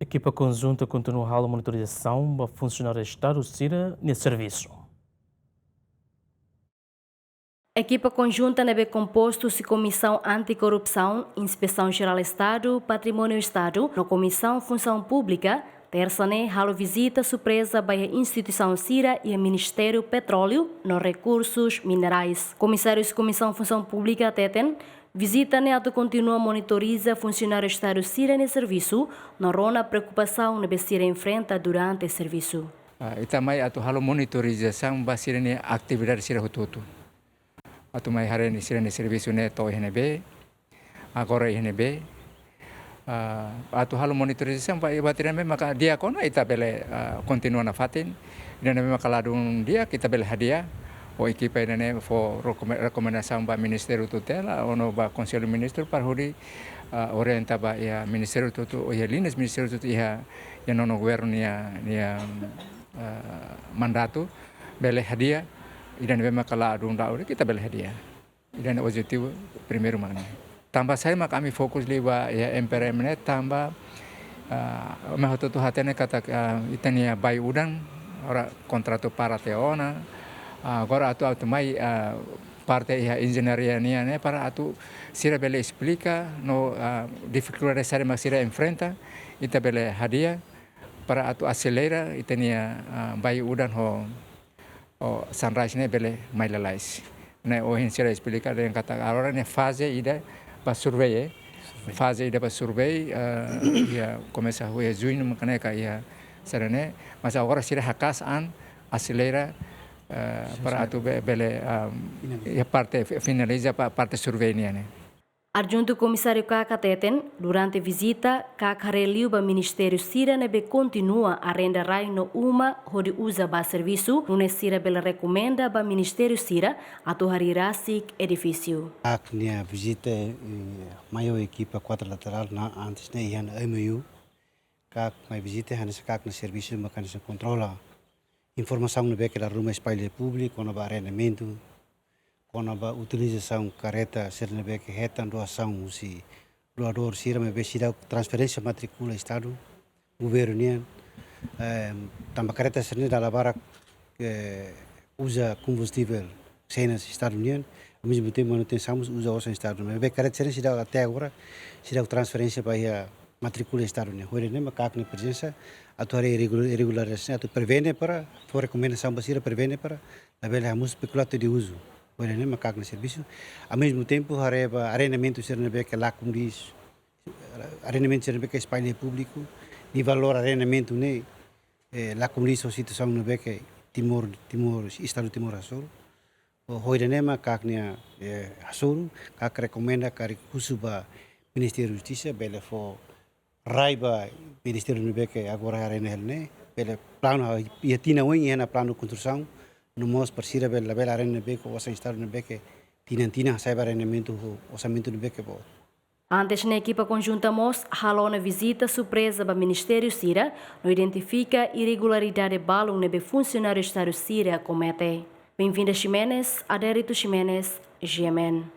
Equipa conjunta continua a monitorização para funcionar Estado Cira nesse serviço. Equipa conjunta deve composto-se Comissão Anticorrupção, Inspeção Geral Estado, Patrimônio Estado, na Comissão Função Pública, terça-ne, halo visita surpresa para a instituição Cira e o Ministério Petróleo nos recursos minerais. Comissários Comissão Função Pública, Teten, visita-ne a continua monitoriza funcionário Estado Cira no serviço, na rona preocupação na Cira enfrenta durante o serviço. E também a halo monitorização para Cira ne atividade Cira hututu. Atu mai hari ni Cira ne serviço ne to INB, agora INB. Atu halo monitorização para ibatir ne maka dia kono ita bele continua na fatin. Dan memang kalau adun dia kita bele hadiah. O equipa ne for rekomendação para Ministério Tutela, ono ba Conselho Ministro para huri orienta ba ya Ministério Tutu o ya linhas Ministério Tutu ya nono governo nia mandato bele hadiah. Dan memang kalau adun daur kita bele hadiah. Dan objetivo primeiro mana. Tambah saya mak kami fokus liba ya MPRM ne tambah mahoto tu hatene kata itania bai udang ora kontrato para teona. Agora atu mai parte ya engenharia ne para atu Cira bele explica no dificuldades que Cira enfrenta ita bele hadiah para atu acelera itania bai udan ho sunrise ne bele mai lalais ne o Cira explica dengan kata agora ne fase ida para survei fase ida para survei ya começa a junho makanya ya sarane mas agora Cira hakas an acelera para atu bele parte finaliza parte survei ne. Adjunto Comissário Kaka Teten, durante a visita, Kaka releu para o Ministério Cira nebe continua a renda rai no uma onde usa ba serviço, nune Cira bela recomenda para o Ministério Cira a toharirá edifício. Minha visita maior equipa quadrilateral na antes ne ihan MU. Minha visita hanes no serviço mecanismo controla informação no beque da rumah espalha público, quando há arrendamento, quando há utilização careta, ser no beque retan doação se doador Cira me besida transferência matrícula Estado, governo também careta ser no da lavara usa combustível cenas Estado União, ao mesmo tempo manutenção usa outra Estado União, beque careta ser no até agora se dá transferência para matrícula Estado União, hoje nem macacne presença atuar irregularidades, atu prevene para, for recomendação para prevene para, a bela hamus especulato de uso, hoje nem macacne serviço, ao mesmo tempo hareba arrendamento ser na beca lá como diz, arrendamento ser na beca espalha público, de valor arrendamento né, lá como diz a situação na beca Timor Estado Timor Açor, hoje nem macacne Açor, que recomenda que recurso para Ministério da Justiça, bela for raiba Ministério do Beque agora a arena pelo plano e tina hoje na plano de construção no mos parceira bela arena Beque ou sem estar no Beque tina sai arrendamento orçamento do Beque bom. Antes na equipa conjunta MOS halou na visita surpresa para o Ministério Cira, não identifica irregularidade balão nebe funcionário Estado Cira comete. Bem-vinda Ximenes, Adérito Ximenes, GMN.